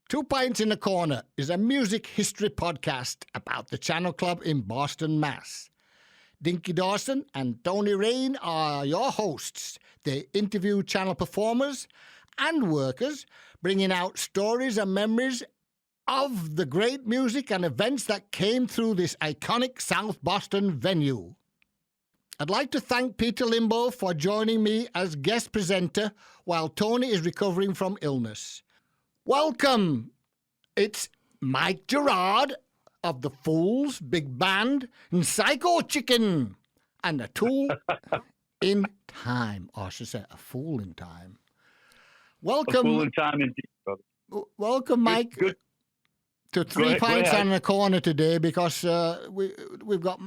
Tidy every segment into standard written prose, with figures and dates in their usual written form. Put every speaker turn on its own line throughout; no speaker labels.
Two Pints in a Corner is a music history podcast about the Channel Club in Boston, Mass. Dinky Dawson and Tony Raine are your hosts. They interview channel performers and workers, bringing out stories and memories of the great music and events that came through this iconic South Boston venue. I'd like to thank Peter Limbaugh for joining me as guest presenter while Tony is recovering from illness. Welcome. It's Mike Girrard of the Fools, Big Band, and Psycho Chicken, and a tool in time, or I should say a fool in time. Welcome.
A fool in time indeed, brother.
Welcome, Mike,
Good.
to Three Pints in a Corner today, because we've got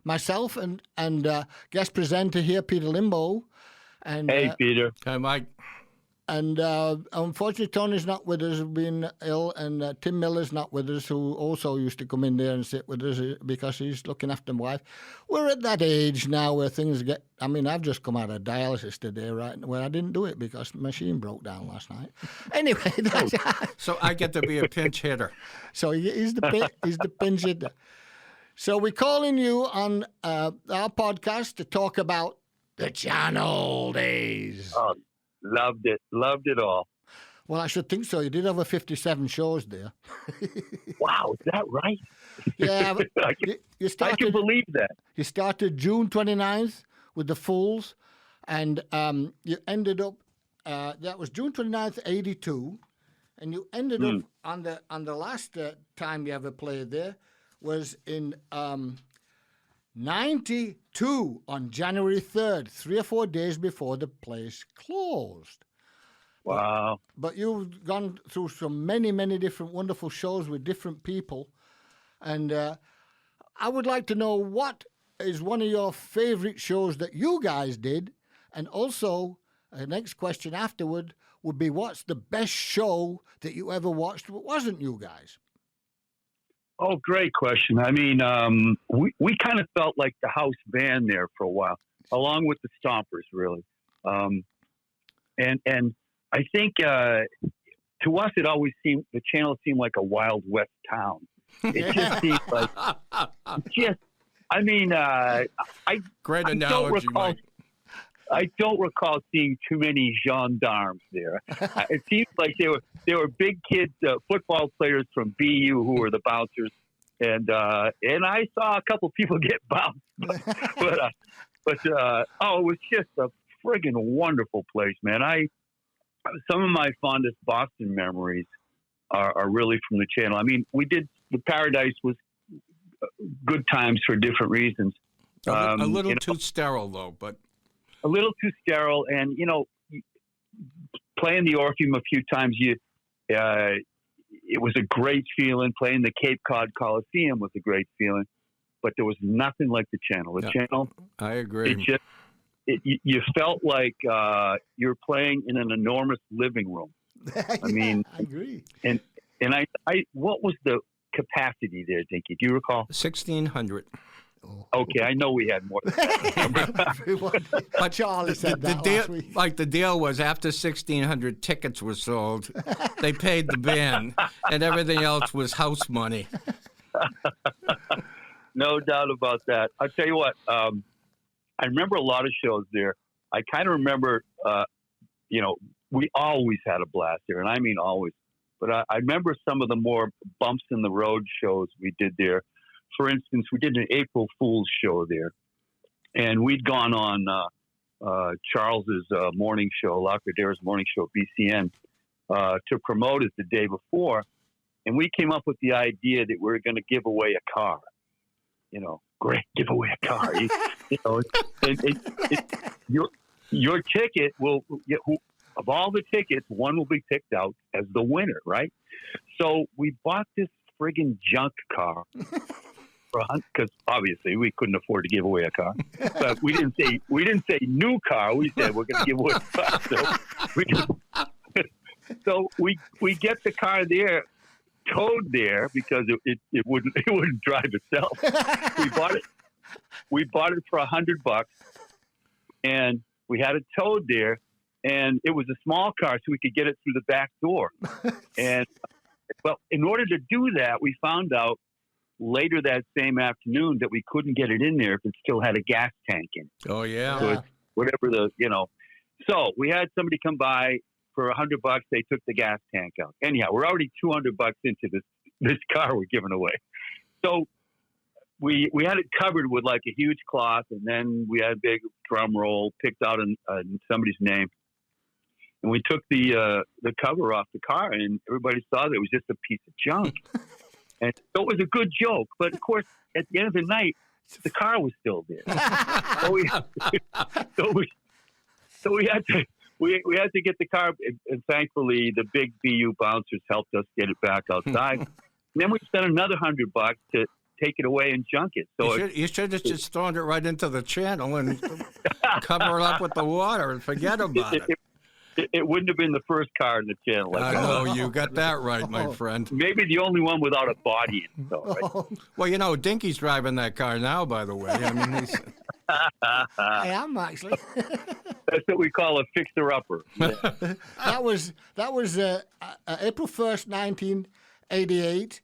myself and guest presenter here, Peter Limbaugh. And,
hey, Peter.
Hi, Mike.
And unfortunately, Tony's not with us, being ill, and Tim Miller's not with us, who also used to come in there and sit with us because he's looking after my wife. We're at that age now where things get... I mean, I've just come out of dialysis today, right, where I didn't do it because the machine broke down last night. Anyway, that's...
So I get to be a pinch hitter.
So he's the pinch hitter. So we're calling you on our podcast to talk about the channel days.
Oh, loved it all.
Well, I should think so. You did have 57 shows there.
Wow, is that right?
Yeah. You started,
I can believe that.
You started June 29th with the Fools, and you ended up, that was June 29th, 82, and you ended up on the last time you ever played there was in 92 on January 3rd, 3 or 4 days before the place closed.
Wow.
But you've gone through some many, many different wonderful shows with different people. And I would like to know what is one of your favorite shows that you guys did. And also, the next question afterward would be, what's the best show that you ever watched that wasn't you guys?
Oh, great question. I mean, we kind of felt like the house band there for a while, along with the Stompers, really. And I think to us, it always seemed, the channel seemed like a Wild West town. It just seemed like,
Great analogy, Mike.
I don't recall seeing too many gendarmes there. It seems like they were big kids, football players from BU who were the bouncers, and I saw a couple people get bounced, but it was just a friggin' wonderful place, man. Some of my fondest Boston memories are really from the channel. I mean, we did the Paradise was good times for different reasons.
A little too sterile though, but.
A little too sterile, and playing the Orpheum a few times, it was a great feeling. Playing the Cape Cod Coliseum was a great feeling, but there was nothing like the channel. The channel,
I agree.
You felt like you were playing in an enormous living room. I mean,
I agree.
And I what was the capacity there, Dinky? Do you recall?
1,600.
Okay, I know we had more than that.
But Charlie said that last week.
Like the deal was, after 1,600 tickets were sold, they paid the band, and everything else was house money.
No doubt about that. I'll tell you what, I remember a lot of shows there. I kind of remember, we always had a blast there, and I mean always. But I remember some of the more bumps in the road shows we did there. For instance, we did an April Fool's show there, and we'd gone on Charles's morning show, Lacardaire's morning show, BCN, to promote it the day before, and we came up with the idea that we were going to give away a car. Great, give away a car. Your ticket will, of all the tickets, one will be picked out as the winner, right? So we bought this friggin' junk car. Because obviously we couldn't afford to give away a car, but we didn't say new car. We said we're going to give away a car. So we get the car there, towed there because it wouldn't drive itself. We bought it for $100, and we had it towed there. and it was a small car, so we could get it through the back door. And well, in order to do that, we found out later that same afternoon that we couldn't get it in there if it still had a gas tank in it.
Oh, yeah.
So it's whatever So we had somebody come by for $100. They took the gas tank out. Anyhow, we're already $200 into this car we're giving away. So we had it covered with like a huge cloth, and then we had a big drum roll, picked out somebody's name, and we took the cover off the car, and everybody saw that it was just a piece of junk. And so it was a good joke, but of course, at the end of the night, the car was still there. so we had to get the car, and thankfully, the big BU bouncers helped us get it back outside. And then we spent another $100 to take it away and junk it. So
you should have just thrown it right into the channel and cover it up with the water and forget about it.
It wouldn't have been the first car in the channel.
I know, you got that right, my friend.
Maybe the only one without a body in it, though, right?
Well, Dinky's driving that car now, by the way. I mean, he's...
I am, actually.
That's what we call a fixer-upper. Yeah.
That was April 1st, 1988,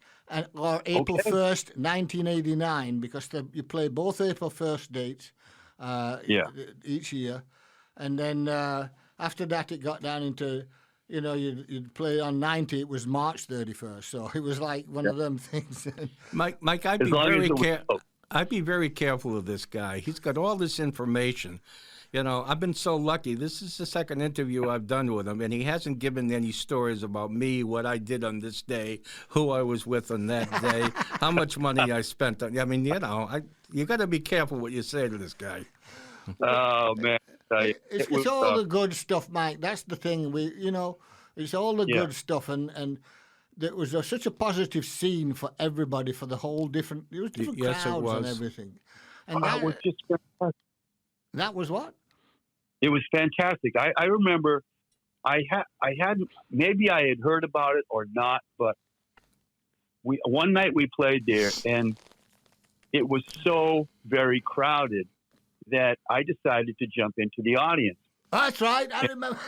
or April 1st, 1989, because you play both April 1st dates each year. And then... after that, it got down into, you'd play on 90. It was March 31st, so it was like one of them things.
Mike, I'd be very careful of this guy. He's got all this information. I've been so lucky. This is the second interview I've done with him, and he hasn't given any stories about me, what I did on this day, who I was with on that day, how much money I spent on. I mean, you got to be careful what you say to this guy.
Oh man.
It's all the good stuff, Mike. That's the thing. It's all the good stuff, and there was such a positive scene for everybody, for the whole different crowds and everything. And
that was just fantastic.
That was what?
It was fantastic. I remember, I hadn't, maybe I had heard about it or not, but one night we played there, and it was so very crowded that I decided to jump into the audience.
That's right. I remember.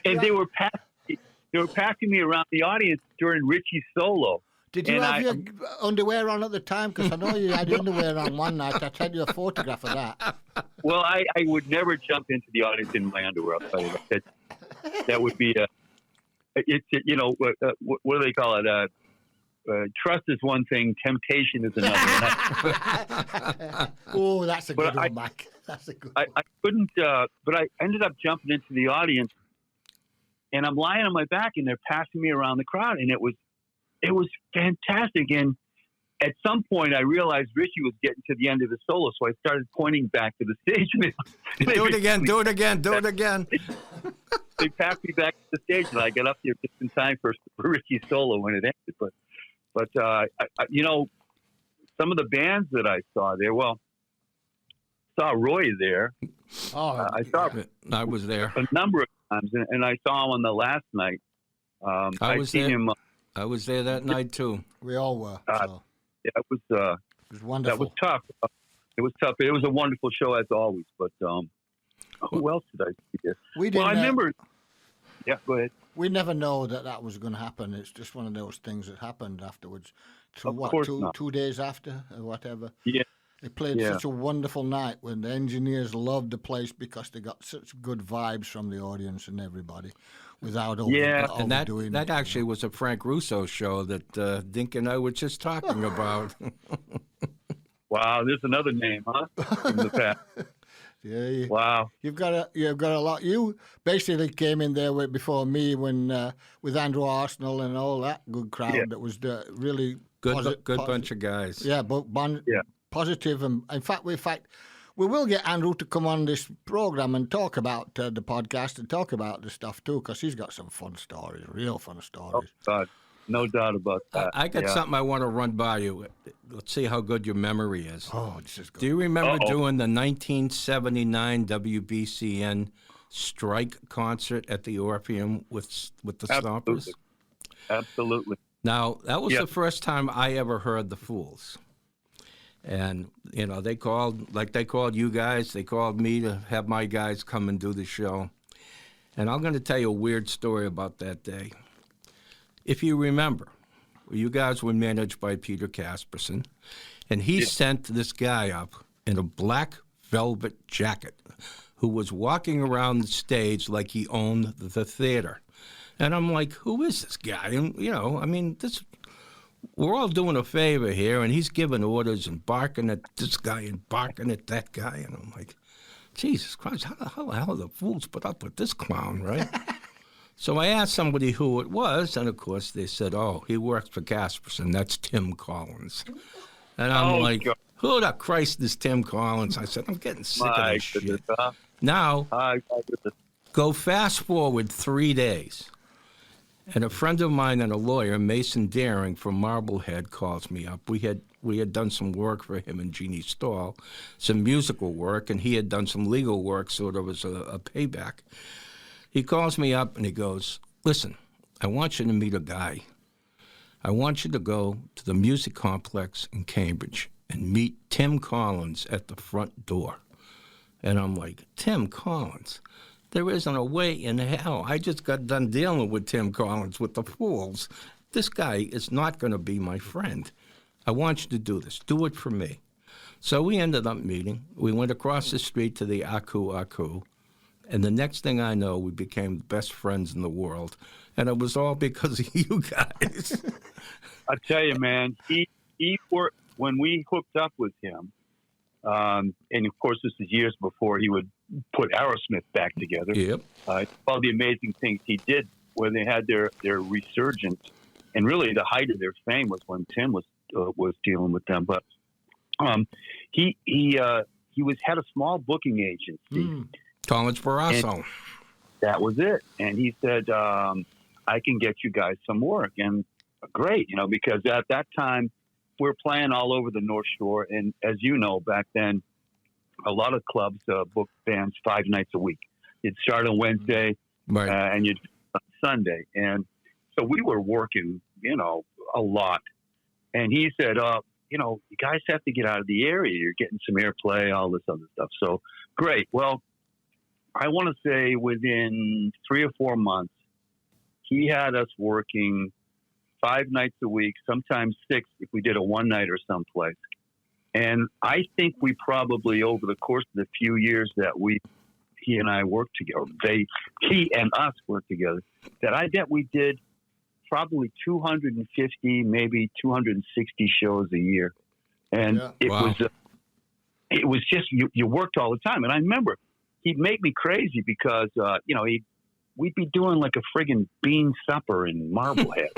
And they were passing me around the audience during Richie's solo.
Did you have your underwear on at the time? Because I know you had your underwear on one night. I sent you a photograph of that.
Well, I would never jump into the audience in my underwear. I'll tell you that. That would be what do they call it? Trust is one thing, temptation is another.
Oh, that's a good one, Mike. That's a good one.
I couldn't, but I ended up jumping into the audience, and I'm lying on my back, and they're passing me around the crowd, and it was fantastic. And at some point, I realized Richie was getting to the end of the solo, so I started pointing back to the stage.
Do it again.
They passed me back to the stage, and I got up there just in time for Richie's solo when it ended. But some of the bands that I saw there, saw Roy there.
I was there
a number of times, and I saw him on the last night.
I was there. I was there that night too.
We all were. So.
Yeah, it was
wonderful.
That was tough. It was tough. It was a wonderful show as always. But who else did I see there? I remember. Yeah, go ahead.
We never know that was going to happen. It's just one of those things that happened afterwards. Two days after or whatever.
Yeah.
They played such a wonderful night when the engineers loved the place because they got such good vibes from the audience and everybody without overdoing
that actually was a Frank Russo show that Dink and I were just talking about.
Wow, there's another name, huh? From the past.
Yeah.
Wow.
You've got a lot. You basically came in there before me when with Andrew Arsenal and all that good crowd that was really
good bunch of guys.
Yeah, positive, and in fact, we will get Andrew to come on this program and talk about the podcast and talk about the stuff too, because he's got some fun stories, real fun stories.
Oh God, no doubt about that.
I got something I want to run by you. Let's see how good your memory is.
Oh, this is good.
Do you remember doing the 1979 WBCN strike concert at the Orpheum with the Stompers?
Absolutely.
Now, that was the first time I ever heard the Fools. And, you know, they called you guys, they called me to have my guys come and do the show. And I'm going to tell you a weird story about that day. If you remember, you guys were managed by Peter Casperson, and he sent this guy up in a black velvet jacket who was walking around the stage like he owned the theater. And I'm like, who is this guy? And, you know, I mean, we're all doing a favor here, and he's giving orders and barking at this guy and barking at that guy. And I'm like, Jesus Christ, how the hell the fools put up with this clown, right? So I asked somebody who it was, and, of course, they said, oh, he works for Casperson. That's Tim Collins. And I'm like, God. Who the Christ is Tim Collins? I said, I'm getting sick of this shit. Now, go fast forward 3 days. And a friend of mine and a lawyer, Mason Daring from Marblehead, calls me up. We had done some work for him and Jeannie Stahl, some musical work, and he had done some legal work sort of as a payback. He calls me up and he goes, listen, I want you to meet a guy. I want you to go to the music complex in Cambridge and meet Tim Collins at the front door. And I'm like, Tim Collins? There isn't a way in hell. I just got done dealing with Tim Collins with the Fools. This guy is not going to be my friend. I want you to do this. Do it for me. So we ended up meeting. We went across the street to the Aku Aku. And the next thing I know, we became the best friends in the world. And it was all because of you guys.
I tell you, man, he worked, when we hooked up with him, and of course this is years before he would put Aerosmith back together.
Yep.
All the amazing things he did when they had their resurgence, and really the height of their fame was when Tim was dealing with them. But he had a small booking agency.
College Barrasso.
That was it. And he said, I can get you guys some work. And great, you know, because at that time we're playing all over the North Shore. And as you know, back then, a lot of clubs booked bands 5 nights a week. You'd start on Wednesday,
right,
and you'd on Sunday. And so we were working, you know, a lot. And he said, you know, you guys have to get out of the area. You're getting some airplay, all this other stuff. So great. Well, I want to say within 3 or 4 months, he had us working 5 nights a week, sometimes 6 if we did a one-nighter someplace. And I think we probably, over the course of the few years that he and I worked together, he and us worked together, that I bet we did probably 250, maybe 260 shows a year. And it was just, you worked all the time. And I remember he'd make me crazy because, you know, we'd be doing like a friggin' bean supper in Marblehead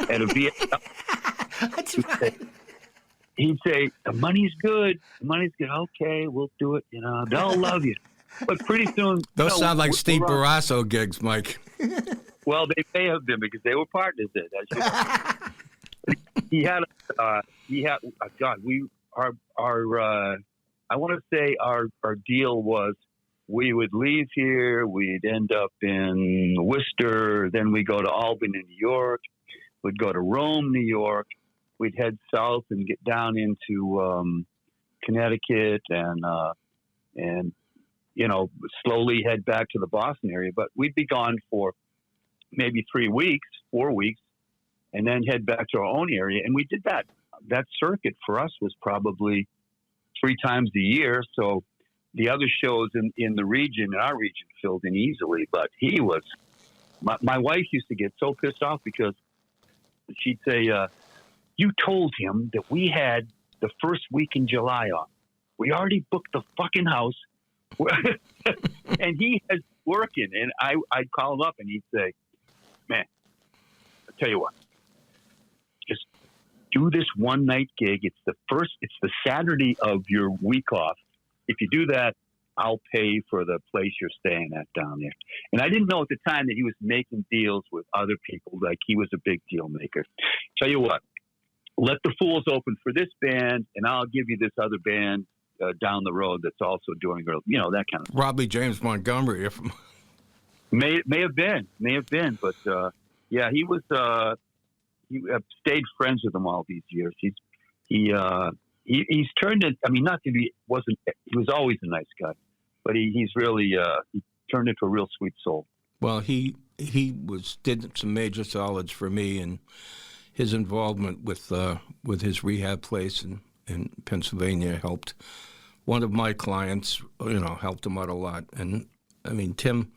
at a Vietnam.
That's right.
He'd say, the money's good. The money's good. Okay, we'll do it. You know, they'll love you. But pretty soon...
Those sound like Steve Barrasso gigs, Mike.
Well, they may have been because they were partners in it, as you know. I want to say our deal was we would leave here, we'd end up in Worcester, then we go to Albany, New York, we'd go to Rome, New York, we'd head south and get down into Connecticut and you know, slowly head back to the Boston area. But we'd be gone for maybe 3 weeks, 4 weeks, and then head back to our own area. And we did that. That circuit for us was probably 3 times a year. So the other shows in the region, in our region, filled in easily. But he was, my wife used to get so pissed off because she'd say, you told him that we had the first week in July off. We already booked the fucking house. And he has working. And I'd call him up and he'd say, man, I'll tell you what, just do this one night gig. It's the Saturday of your week off. If you do that, I'll pay for the place you're staying at down there. And I didn't know at the time that he was making deals with other people. Like he was a big deal maker. Tell you what, let the Fools open for this band and I'll give you this other band down the road that's also doing, you know, that kind of
Robbie James Montgomery.
May have been, but yeah, he was. He stayed friends with him all these years. He he's turned it. I mean, not that he wasn't. He was always a nice guy, but he's really he turned into a real sweet soul.
Well, he did some major solids for me, and his involvement with his rehab place in Pennsylvania helped. One of my clients, helped him out a lot. And I mean, Tim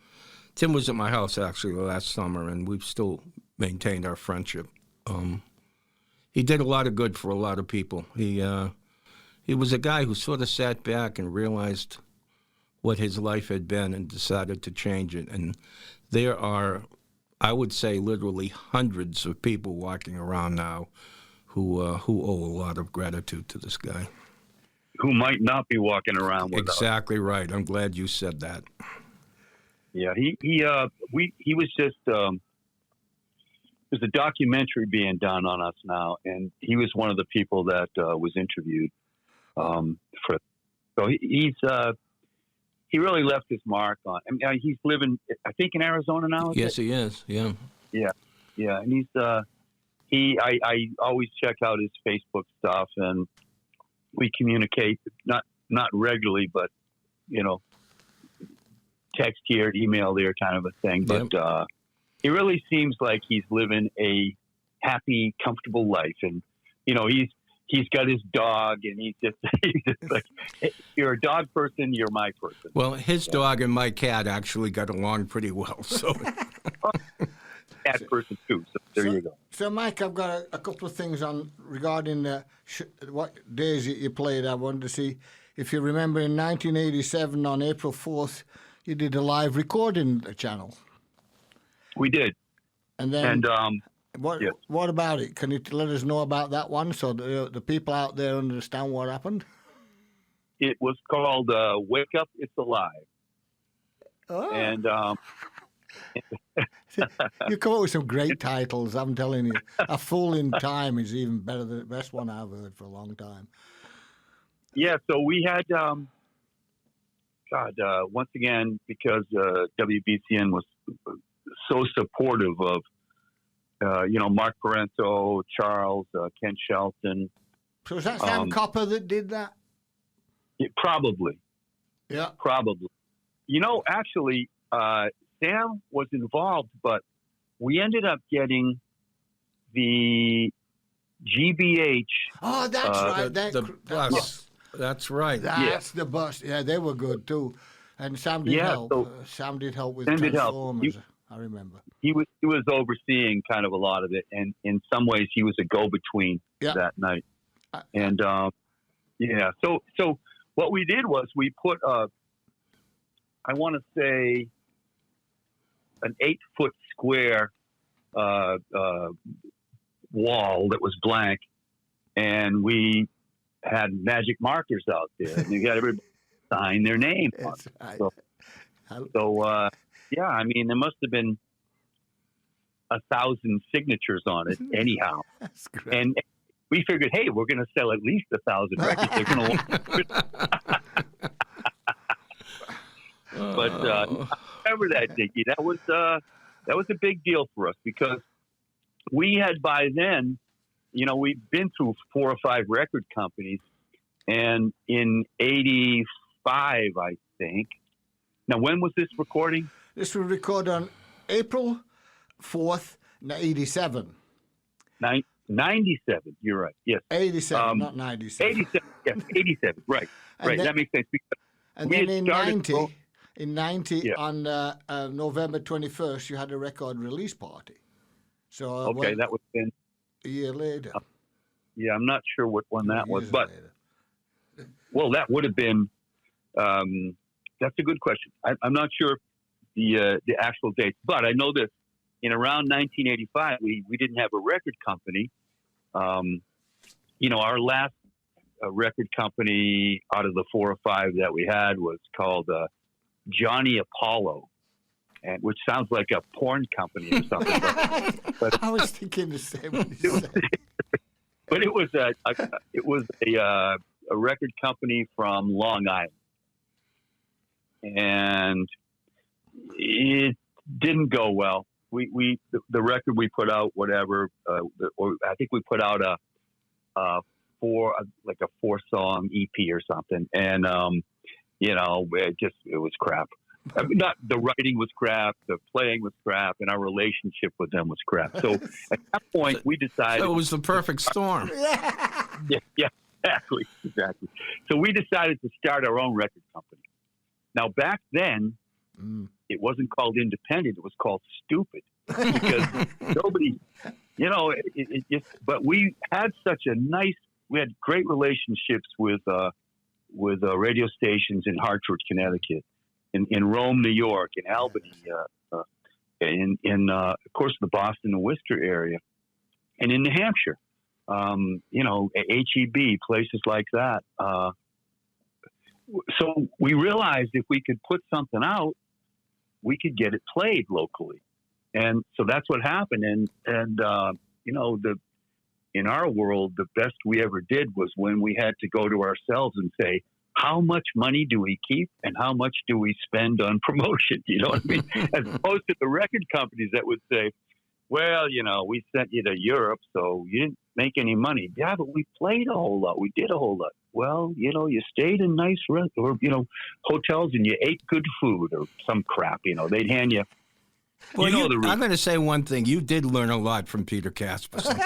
was at my house actually last summer, and we've still maintained our friendship. He did a lot of good for a lot of people. He was a guy who sort of sat back and realized what his life had been and decided to change it. And there are, I would say, literally hundreds of people walking around now who owe a lot of gratitude to this guy.
Who might not be walking around with us.
Exactly right. I'm glad you said that.
Yeah, he was just. There's a documentary being done on us now, and he was one of the people that was interviewed. He really left his mark on. I mean, he's living, I think, in Arizona now.
Yes, he is. Yeah.
Yeah, and he's. I always check out his Facebook stuff, and we communicate not regularly, but text here, email there, kind of a thing. But it really seems like he's living a happy, comfortable life, and he's got his dog, and he's just like, hey, you're a dog person, you're my person.
Well, his dog and my cat actually got along pretty well, so.
Cat person too. So there you go.
So, Mike, I've got a couple of things on regarding what days you played. I wanted to see if you remember in 1987 on April 4th, you did a live recording channel.
We did.
And then
Yes.
What about it? Can you let us know about that one so the people out there understand what happened?
It was called Wake Up, It's Alive.
Oh.
And
you come up with some great titles, I'm telling you. A Fool in Time is even better than the best one I've heard for a long time.
Yeah, so we had, once again, because WBCN was so supportive of, Mark Parento, Charles, Ken Shelton.
So was that Sam Copper that did that?
Probably.
Yeah.
Probably. Actually, Sam was involved, but we ended up getting the GBH.
Oh, that's right.
The bus. That's right.
That's the bus. Yeah, they were good too. And Sam did help. Sam did help with Transformers. I remember. He
was overseeing kind of a lot of it, and in some ways he was a go-between that night. And so what we did was we put I want to say an 8-foot square wall that was blank, and we had magic markers out there, and you got everybody sign their name on it.
Right.
So I mean, there must have been 1,000 signatures on it anyhow.
That's great.
And we figured, hey, we're going to sell at least 1,000 records. They're going to But I remember that, Dinky. That was a big deal for us because we had by then, we'd been through 4 or 5 record companies, and in '85, I think. Now, when was this recording?
This was recorded on April 4th, 87.
97. You're right. Yes.
87, not 97.
87. Yes, 87. Right. Right. That makes sense.
And then in 90, on November 21st, you had a record release party. So
that would have been
a year later.
I'm not sure what one that was, but well, that would have been. That's a good question. I'm not sure the actual dates, but I know that in around 1985, we didn't have a record company. Our last record company out of the 4 or 5 that we had was called Johnny Apollo, which sounds like a porn company or something. but
I was thinking the same when you said.
But it was a record company from Long Island, and it didn't go well. The record we put out, whatever, I think we put out a like a 4-song EP or something, and it was crap. Not the writing was crap, the playing was crap, and our relationship with them was crap. So at that point, we decided.
So it was the perfect storm.
Yeah, exactly. So we decided to start our own record company. Now, back then, it wasn't called independent; it was called stupid, because nobody, it just. But we had we had great relationships with radio stations in Hartford, Connecticut. In Rome, New York, in Albany, of course, the Boston and Worcester area, and in New Hampshire, HEB, places like that. So we realized if we could put something out, we could get it played locally, and so that's what happened. And in our world, the best we ever did was when we had to go to ourselves and say, how much money do we keep and how much do we spend on promotion? You know what I mean? As opposed to the record companies that would say, well, we sent you to Europe, so you didn't make any money. Yeah, but we played a whole lot. We did a whole lot. Well, you stayed in nice hotels and you ate good food or some crap. They'd hand you.
Well, I'm going to say one thing. You did learn a lot from Peter Casperson.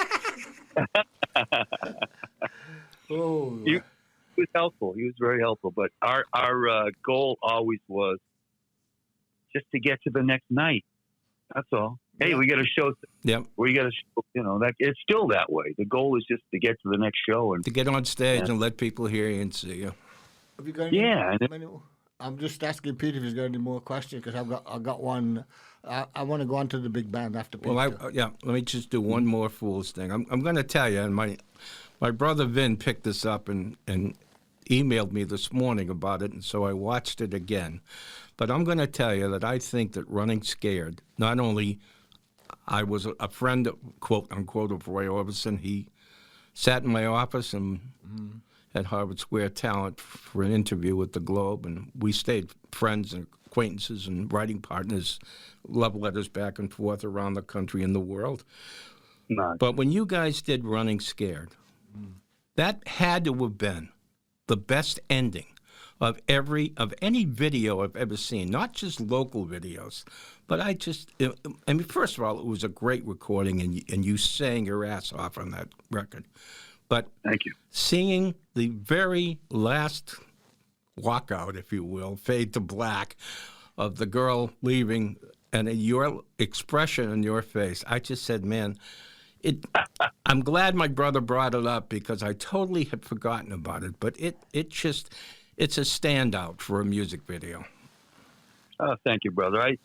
He was helpful. He was very helpful. But our goal always was just to get to the next night. That's all. Hey, we got to show.
Yep.
We got to show. That it's still that way. The goal is just to get to the next show and
to get on stage and let people hear you and see you.
Have you got any, I'm just asking Peter if he's got any more questions because I've got one. I want to go on to the big band after Peter.
Well, let me just do one more fool's thing. I'm going to tell you, and my brother Vin picked this up and emailed me this morning about it, and so I watched it again. But I'm going to tell you that I think that Running Scared, not only I was a friend, quote unquote, of Roy Orbison. He sat in my office and at Harvard Square Talent for an interview with the Globe, and we stayed friends and acquaintances and writing partners, love letters back and forth around the country and the world.
Nice.
But when you guys did Running Scared, that had to have been the best ending of any video I've ever seen, not just local videos. But first of all, it was a great recording, and you sang your ass off on that record. But
thank you.
Seeing the very last walkout, if you will, fade to black, of the girl leaving, and your expression in your face, I just said, man, I'm glad my brother brought it up because I totally had forgotten about it. But it's a standout for a music video.
Oh, thank you, brother.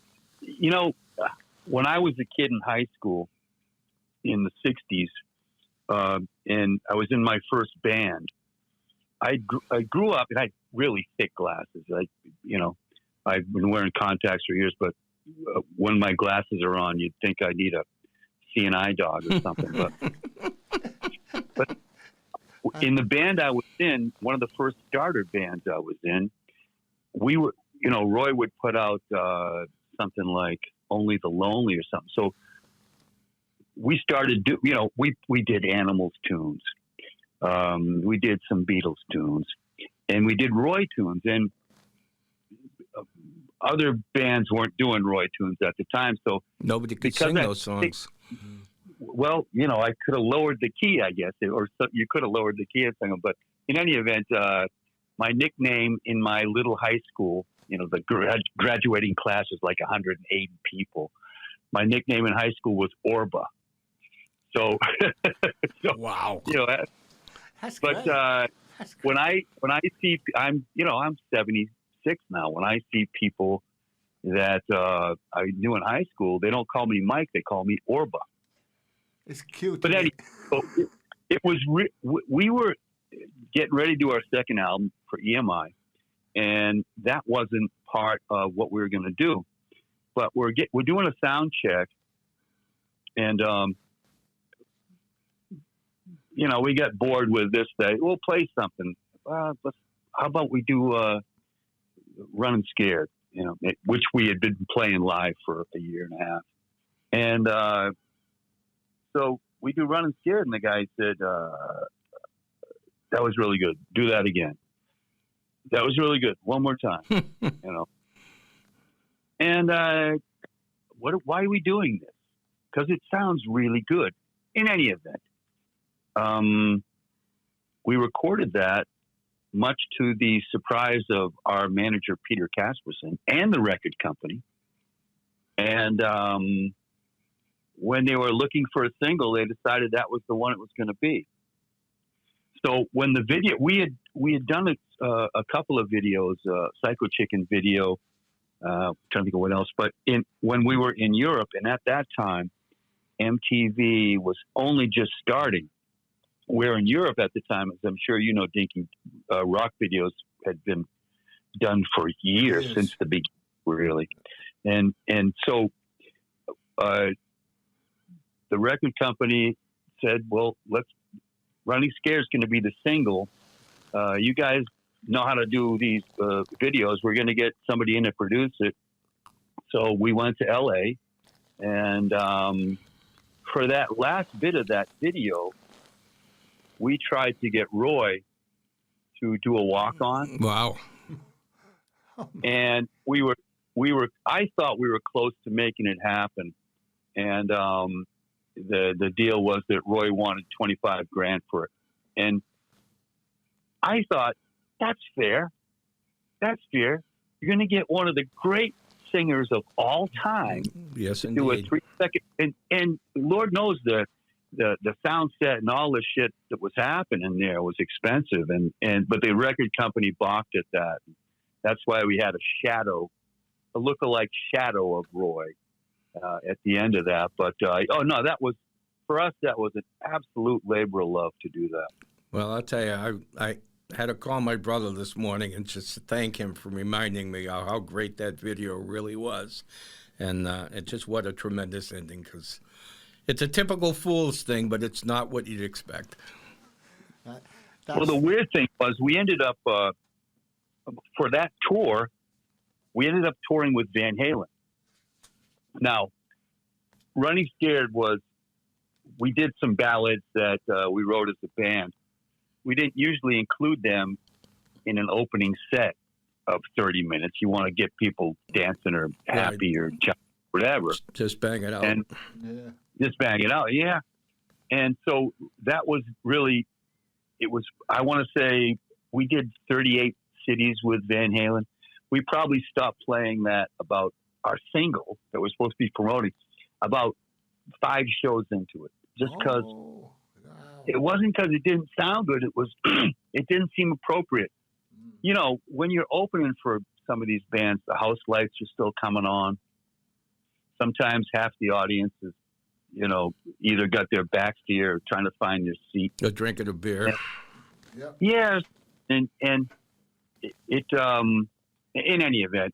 When I was a kid in high school in the 60s, and I was in my first band, I grew up and I had really thick glasses. I've been wearing contacts for years, but when my glasses are on, you'd think I need a seeing eye dog or something. But in the band I was in, one of the first starter bands I was in, we were, Roy would put out something like Only the Lonely or something. So we started, we did Animals tunes. We did some Beatles tunes. And we did Roy tunes. And other bands weren't doing Roy tunes at the time. So
nobody could sing those songs.
Well, I could have lowered the key, I guess, or you could have lowered the key and sang them. But in any event, my nickname in my little high school, the graduating class was like 108 people. My nickname in high school was Orba. So,
wow.
That's but that's when I see, I'm 76 now. When I see people that I knew in high school, they don't call me Mike, they call me Orba.
It's cute.
But anyway, it was we were getting ready to do our second album for EMI, and that wasn't part of what we were going to do. But we're doing a sound check, and we got bored with this. We'll play something. How about we do Running Scared? Which we had been playing live for a year and a half, and so we do Running Scared, and the guy said, That was really good. Do that again. That was really good. One more time. And why are we doing this? Because it sounds really good. In any event, we recorded that, much to the surprise of our manager, Peter Casperson, and the record company. And when they were looking for a single, they decided that was the one it was going to be. So when the video, we had done a couple of videos, Psycho Chicken video, trying to think of what else. But when we were in Europe, and at that time, MTV was only just starting. Where in Europe at the time, as I'm sure you know, Dinky, rock videos had been done for years since the beginning, really. And so the record company said, well, Running Scared is going to be the single. You guys know how to do these videos. We're going to get somebody in to produce it. So we went to LA, and for that last bit of that video, we tried to get Roy to do a walk-on.
Wow.
And I thought we were close to making it happen. And the deal was that Roy wanted $25,000 for it. And I thought, that's fair. That's fair. You're going to get one of the great singers of all time.
Yes, indeed.
Do a 3-second, and Lord knows the sound set and all the shit that was happening there was expensive, but the record company balked at that. That's why we had a lookalike shadow of Roy at the end of that. But that was, for us, that was an absolute labor of love to do that.
Well, I'll tell you, I had to call my brother this morning and just thank him for reminding me how great that video really was. And it just, what a tremendous ending, because it's a typical Fool's thing, but it's not what you'd expect.
Well, the weird thing was we ended up, for that tour, we ended up touring with Van Halen. Now, Running Scared we did some ballads that we wrote as a band. We didn't usually include them in an opening set of 30 minutes. You want to get people dancing or happy or whatever.
Just bang it out.
And just bang it out, yeah. And so that was really, I want to say we did 38 cities with Van Halen. We probably stopped playing that about our single that we're supposed to be promoting about 5 shows into it. Just because it wasn't because it didn't sound good. It was, it didn't seem appropriate. You know, when you're opening for some of these bands, the house lights are still coming on. Sometimes half the audience is, either got their backs to you or trying to find their seat.
They're drinking a beer.
Yes. And it in any event,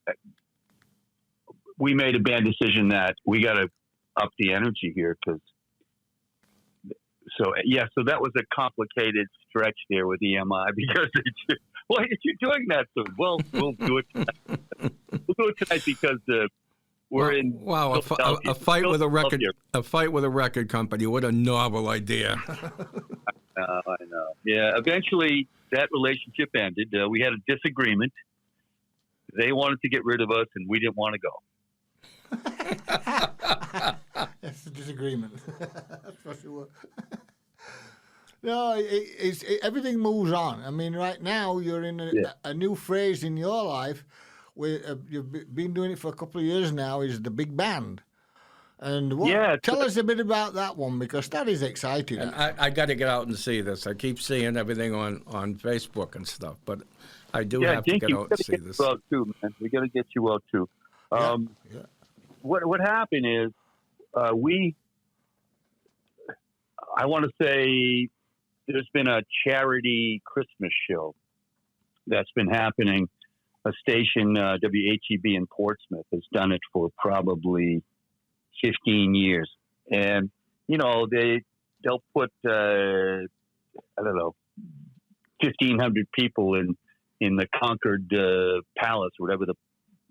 we made a bad decision that we got to up the energy here so that was a complicated stretch there with EMI because why are you doing that soon? Well, we'll do it tonight. We'll do it tonight because we're in.
Wow, a fight with a record company. What a novel idea.
I know. Yeah, eventually that relationship ended. We had a disagreement. They wanted to get rid of us, and we didn't want to go.
That's a disagreement. That's for sure. No, everything moves on. I mean, right now you're in a new phase in your life where you've been doing it for a couple of years now, is the big band. And tell us a bit about that one, because that is exciting.
I got to get out and see this. I keep seeing everything on Facebook and stuff, but I do have to get out and see this.
Out too, man. We got to get you out too. What happened is I want to say there's been a charity Christmas show that's been happening. A station, WHEB in Portsmouth, has done it for probably 15 years. And, they'll put, 1,500 people in the Concord Palace, whatever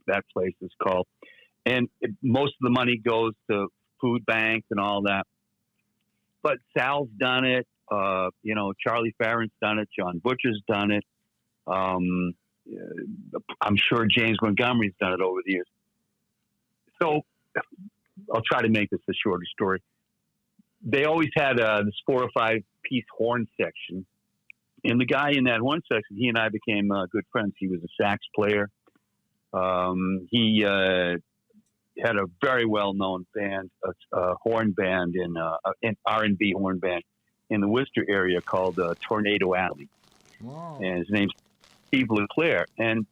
that place is called. And most of the money goes to food banks and all that. But Sal's done it. Charlie Farron's done it. John Butcher's done it. I'm sure James Montgomery's done it over the years. So I'll try to make this a shorter story. They always had this 4 or 5 piece horn section. And the guy in that horn section, he and I became good friends. He was a sax player. He had a very well-known band, a horn band an R&B horn band in the Worcester area called Tornado Alley.
Wow.
And his name's Steve LeClaire. And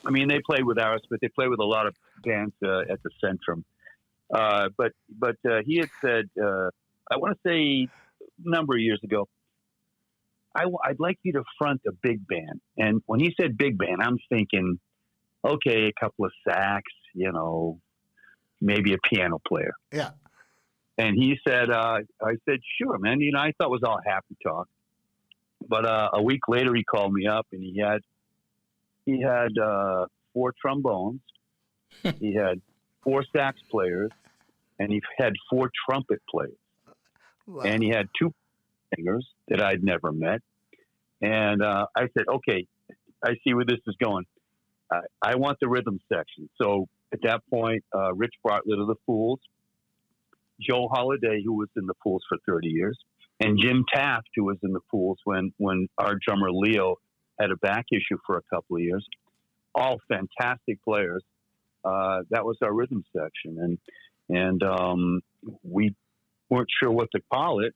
I mean, they played with ours, but they played with a lot of bands at the Centrum. But he had said, I want to say a number of years ago, I'd like you to front a big band. And when he said big band, I'm thinking, okay, a couple of sax, maybe a piano player.
Yeah.
And he said, I said, sure, man. I thought it was all happy talk. But a week later, he called me up, and he had 4 trombones, he had 4 sax players, and he had 4 trumpet players. Wow. And he had 2 singers that I'd never met. And I said, okay, I see where this is going. I want the rhythm section. So at that point, Rich Bartlett of the Fools, Joe Holliday, who was in the Fools for 30 years, and Jim Taft, who was in the Fools when our drummer Leo had a back issue for a couple of years. All fantastic players. That was our rhythm section. And we weren't sure what to call it.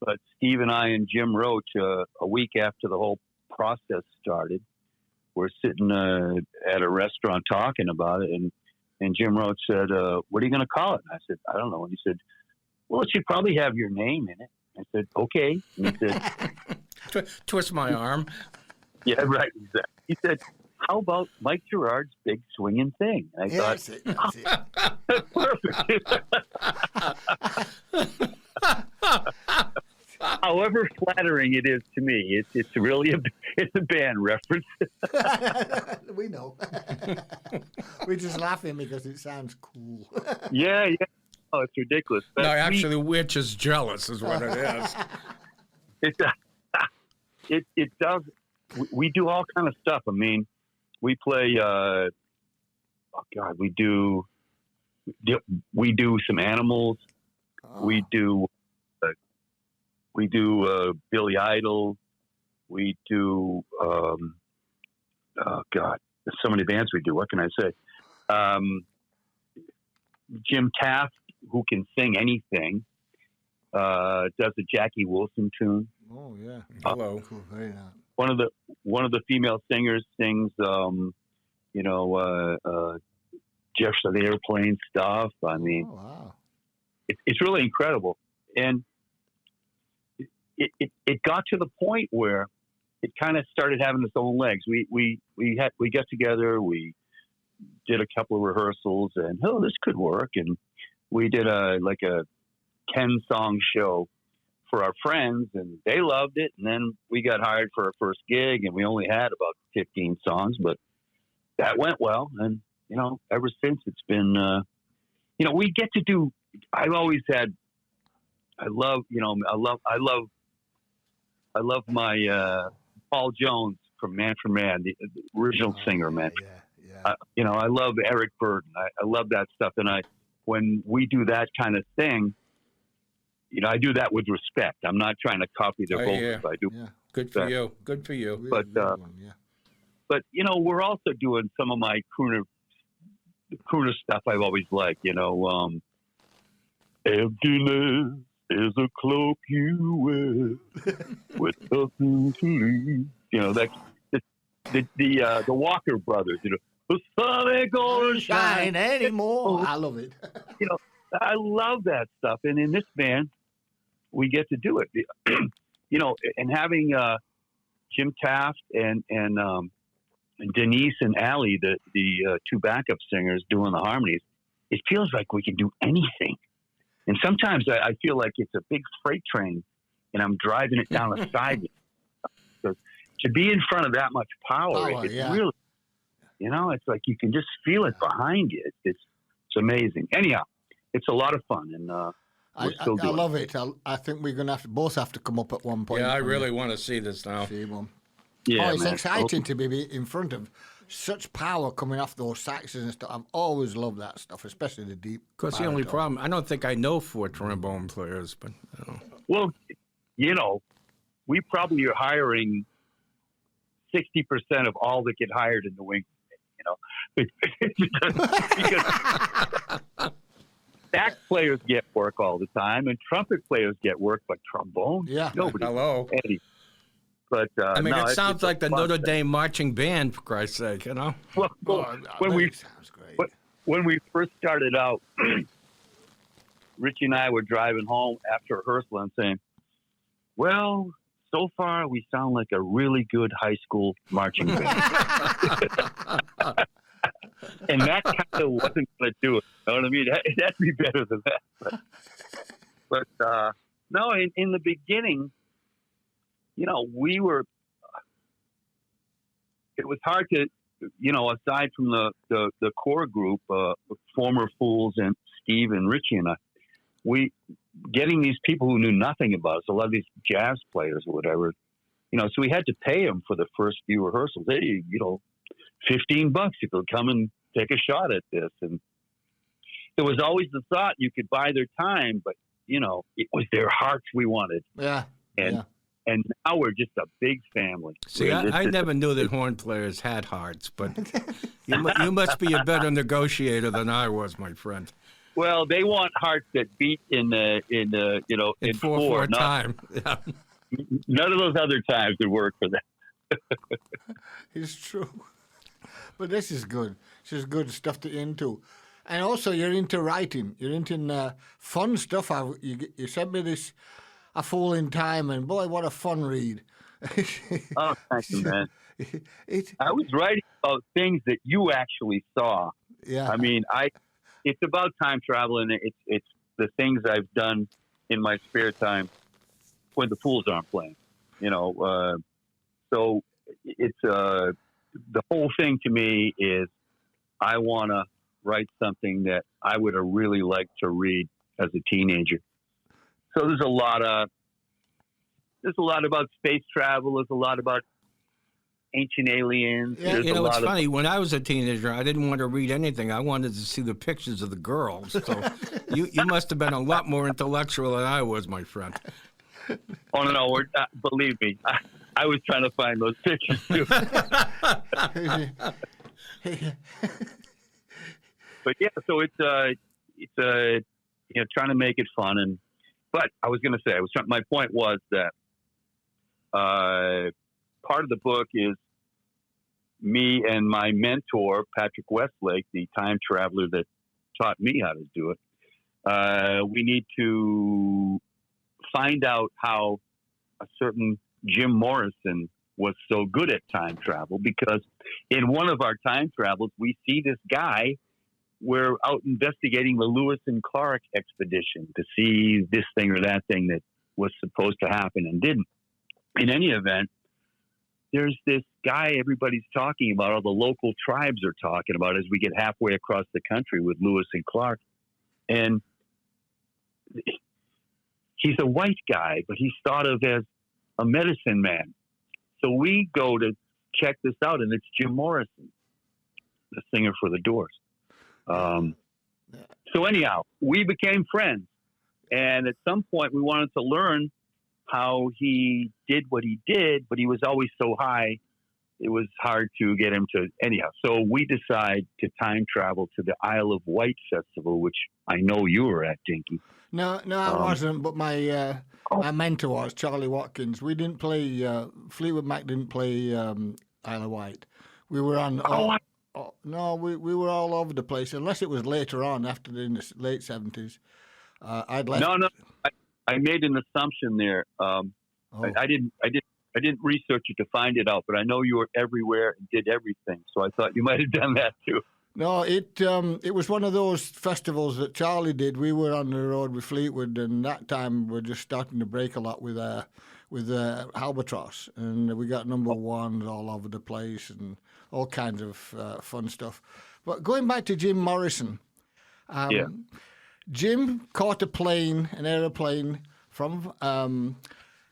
But Steve and I and Jim Roach, a week after the whole process started, we're sitting at a restaurant talking about it. And Jim Roach said, what are you going to call it? And I said, I don't know. And he said, well, it should probably have your name in it. I said, okay. And he said,
twist my arm.
Yeah, right. Exactly. He said, how about Mike Girrard's Big Swinging Thing? And I thought, that's perfect. However flattering it is to me, it's really a band reference.
We know. We're just laughing because it sounds cool.
Yeah. Oh, it's ridiculous.
No, actually, we're just jealous is what it is.
It does. We do all kind of stuff. I mean, we play. We do some animals. Oh. We do Billy Idol. We do. There's so many bands we do. What can I say? Jim Taft, who can sing anything, does a Jackie Wilson tune.
Oh yeah.
Hello.
Cool. Very nice.
One of the female singers sings, Jefferson Airplane stuff. I mean,
wow.
It's really incredible, and it got to the point where it kind of started having its own legs. We got together, we did a couple of rehearsals, and this could work, and we did a 10-song show for our friends, and they loved it. And then we got hired for our first gig, and we only had about 15 songs, but that went well. And ever since, it's been we get to do. I've always had. I love my Paul Jones from Man for Man, the original singer, man.
Yeah.
I love Eric Burden. I love that stuff, and when we do that kind of thing, I do that with respect. I'm not trying to copy their vocals.
Yeah.
I do.
Yeah. Good for you. Good for you.
But we're also doing some of my crooner stuff I've always liked. Emptiness is a cloak you wear with nothing to lose. The Walker Brothers. The sun ain't gonna shine
anymore. I love it.
I love that stuff, and in this band, we get to do it. And having Jim Taft and Denise and Allie, the 2 backup singers doing the harmonies, it feels like we can do anything. And sometimes I feel like it's a big freight train, and I'm driving it down a side. Because to be in front of that much power, it's really, it's like you can just feel it behind you. It's amazing. Anyhow, it's a lot of fun, and we're still doing.
I love it. I think we're going to both have to come up at one point.
Yeah, I really want to see this now.
Yeah,
it's
man.
exciting to be in front of such power coming off those saxes and stuff. I've always loved that stuff, especially the deep.
Of course, the only problem, I don't think I know 4 trombone players, but I don't know.
Well, you know, we probably are hiring 60% of all that get hired in the wing. You know, because sax players get work all the time, and trumpet players get work, but trombone, nobody.
Hello.
Eddie. But
I mean, it sounds like the Notre Dame marching band, for Christ's sake, you know.
Well,
sounds great.
When we first started out, Richie and I were driving home after rehearsal and saying, "Well, so far we sound like a really good high school marching band," and that kind of wasn't going to do it. You know what I mean? That'd be better than that. But no, in the beginning. You know, it was hard to, you know, aside from the core group, former Fools and Steve and Richie and I, getting these people who knew nothing about us, a lot of these jazz players or whatever, you know, so we had to pay them for the first few rehearsals. Hey, you know, $15 if they'll come and take a shot at this. And there was always the thought you could buy their time, but, you know, it was their hearts we wanted.
Yeah.
And now we're just a big family.
See, I never knew that horn players had hearts, but you must be a better negotiator than I was, my friend.
Well, they want hearts that beat in 4/4
time. Yeah.
None of those other times would work for them.
It's true. But this is good. This is good stuff to get into. And also, you're into writing. You're into fun stuff. You sent me this, A Fool in Time, and boy, what a fun read.
Oh, thank you, man. I was writing about things that you actually saw.
Yeah.
I mean, it's about time travel, and it's the things I've done in my spare time when the Fools aren't playing. You know, so it's the whole thing to me is I want to write something that I would have really liked to read as a teenager. So there's a lot about space travel. There's a lot about ancient aliens.
Yeah, you know, it's funny. When I was a teenager, I didn't want to read anything. I wanted to see the pictures of the girls. So you must have been a lot more intellectual than I was, my friend.
Oh, no, believe me. I was trying to find those pictures, too. But, yeah, so it's trying to make it fun. But I was going to say, my point was that part of the book is me and my mentor, Patrick Westlake, the time traveler that taught me how to do it. We need to find out how a certain Jim Morrison was so good at time travel, because in one of our time travels, we see this guy. We're out investigating the Lewis and Clark expedition to see this thing or that thing that was supposed to happen and didn't. In any event, there's this guy everybody's talking about, all the local tribes are talking about as we get halfway across the country with Lewis and Clark. And he's a white guy, but he's thought of as a medicine man. So we go to check this out, and it's Jim Morrison, the singer for the Doors. So anyhow, we became friends, and at some point we wanted to learn how he did what he did, but he was always so high, it was hard to get him to anyhow. So we decided to time travel to the Isle of Wight Festival, which I know you were at, Dinky.
No, I wasn't, but my mentor was, Charlie Watkins. We didn't play, Fleetwood Mac didn't play Isle of Wight. We were on... No, we were all over the place, unless it was later on, in the late 70s. I'd left.
No, I made an assumption there. I didn't research it to find it out, but I know you were everywhere and did everything, so I thought you might have done that too.
No, it was one of those festivals that Charlie did. We were on the road with Fleetwood, and that time we're just starting to break a lot with Albatross, and we got number ones all over the place and all kinds of fun stuff. But going back to Jim Morrison, Jim caught an aeroplane from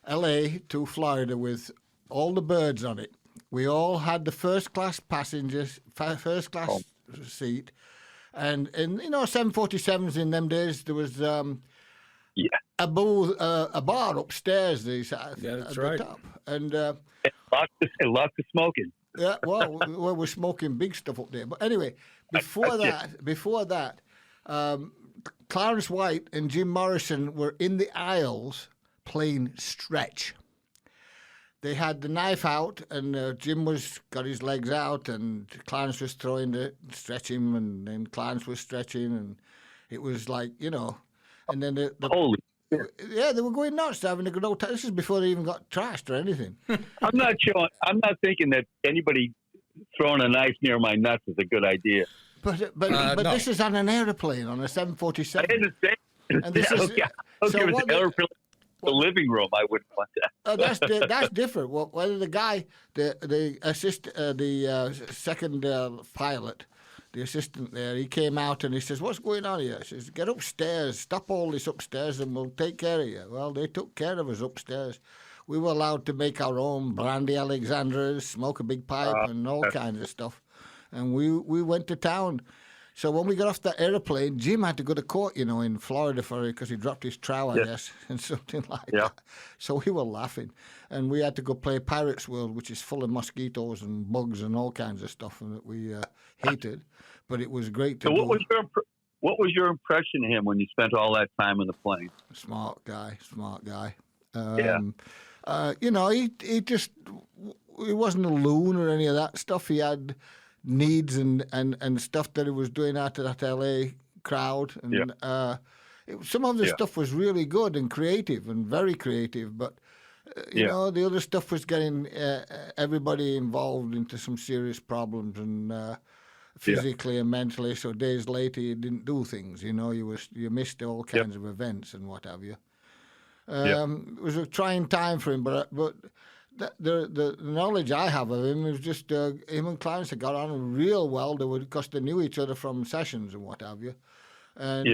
L.A. to Florida with all the birds on it. We all had the first-class passengers, first-class seat. And 747s in them days, there was a bar upstairs. That's
right.
The top. And
lots of smoking.
Yeah, well, we're smoking big stuff up there. But anyway, before that, Clarence White and Jim Morrison were in the aisles playing stretch. They had the knife out, and Jim got his legs out, and Clarence was stretching, and then Clarence was stretching, and it was like, and then
holy.
Yeah, they were going nuts, having a good old time. This is before they even got trashed or anything.
I'm not thinking that anybody throwing a knife near my nuts is a good idea.
But
no.
This is on an airplane, on a 747.
I understand.
And this is
okay, it was an airplane. The living room, I wouldn't want that.
That's different. Well, whether the guy, the second pilot, the assistant there, he came out and he says, "What's going on here?" He says, "Get upstairs, stop all this upstairs, and we'll take care of you." Well, they took care of us upstairs. We were allowed to make our own brandy Alexandras, smoke a big pipe, and all kinds of stuff. And we went to town. So when we got off that aeroplane, Jim had to go to court, in Florida because he dropped his trowel, I guess, and something like that. So we were laughing. And we had to go play Pirates World, which is full of mosquitoes and bugs and all kinds of stuff that we hated. But it was great to do.
What was your impression of him when you spent all that time in the plane?
Smart guy. He wasn't a loon or any of that stuff. He had needs and stuff that he was doing out of that LA crowd. And some of the stuff was really good and creative and very creative, but the other stuff was getting everybody involved into some serious problems and physically and mentally. So days later, you didn't do things. You missed all kinds of events and what have you. It was a trying time for him, but the knowledge I have of him is just him and Clarence had got on real well. Because they knew each other from sessions and what have you, and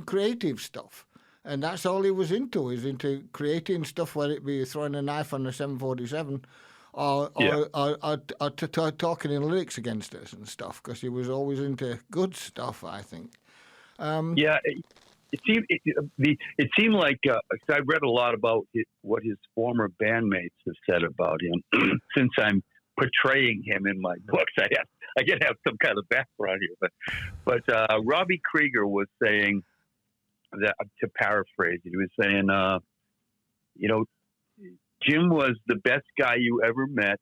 creative stuff. And that's all he was into. He's into creating stuff, whether it be throwing a knife on a 747 or talking in lyrics against us and stuff, because he was always into good stuff, I think.
It seemed like I read a lot about what his former bandmates have said about him. Since I'm portraying him in my books, I gotta have some kind of background here. But Robbie Krieger was saying that, to paraphrase, he was saying, Jim was the best guy you ever met,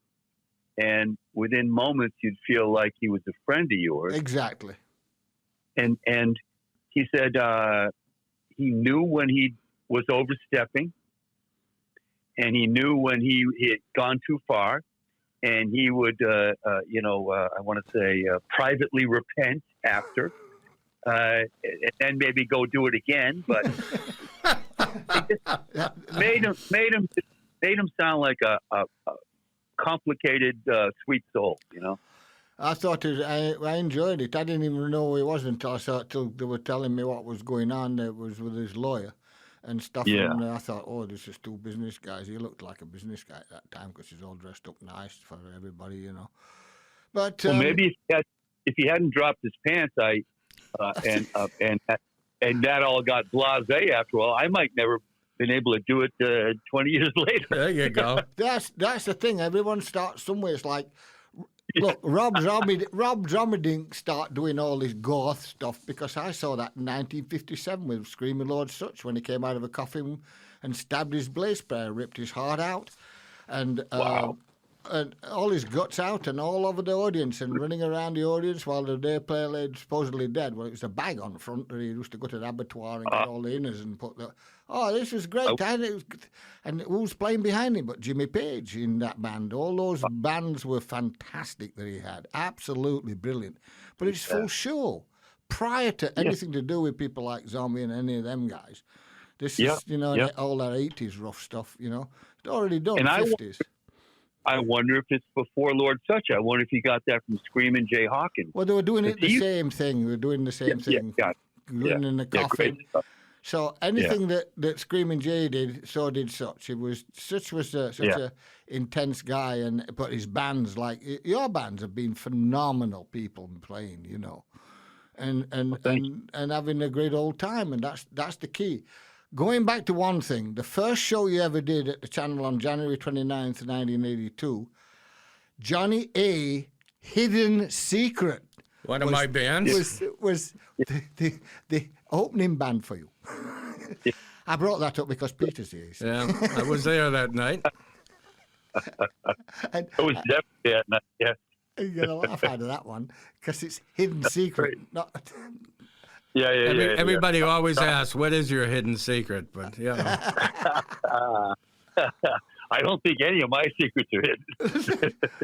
and within moments you'd feel like he was a friend of yours.
Exactly.
And he said he knew when he was overstepping, and he knew when he had gone too far, and he would, I want to say, privately repent after, and maybe go do it again. But it just made him sound like a complicated, sweet soul.
I thought I enjoyed it. I didn't even know who he was until they were telling me what was going on. That was with his lawyer and stuff.
Yeah.
And I thought, this is two business guys. He looked like a business guy at that time because he's all dressed up nice for everybody, But
maybe if he hadn't dropped his pants, and that all got blasé after all, I might never been able to do it 20 years later.
There you go.
That's the thing. Everyone starts somewhere. It's like, look, Rob Drummer didn't start doing all this goth stuff because I saw that in 1957 with Screaming Lord Sutch when he came out of a coffin and stabbed his blaze sprayer, ripped his heart out, and and all his guts out and all over the audience and running around the audience while the day player lay supposedly dead. Well, it was a bag on front that he used to go to the abattoir and get all the inners and put the... Oh, this was great. And who was playing behind him but Jimmy Page in that band? All those bands were fantastic that he had. Absolutely brilliant. But it's full show. Prior to anything to do with people like Zombie and any of them guys. This is, all that 80s rough stuff, It's already done, 50s.
I wonder if it's before Lord Sutch. I wonder if he got that from Screaming Jay Hawkins.
Well, they were doing the same thing. They were doing the same thing grinning in the coffin. So anything that Screaming Jay did, so did Such. It was Such was such a intense guy, but his bands, like your bands, have been phenomenal people playing, you know, and having a great old time, and that's the key. Going back to one thing, the first show you ever did at the channel on January 29th, 1982, Johnny A. Hidden Secret.
One of my bands
was the opening band for you. I brought that up because Peter's here. So.
Yeah, I was there that night.
It was definitely that night, yeah.
You get a laugh out of that one because it's Hidden Secret. Not...
Everybody always asks, what is your hidden secret? But, you know.
I don't think any of my secrets are hidden.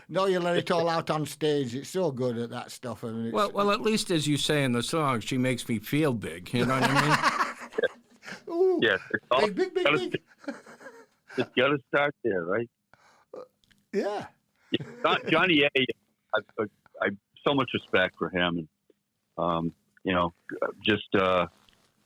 No, you let it all out on stage. It's so good at that stuff. I mean,
well, at least as you say in the song, she makes me feel big. You know what I mean?
Ooh,
yes. It's all
big.
It's got to start there, right?
Yeah.
Johnny A., I so much respect for him. And, you know, just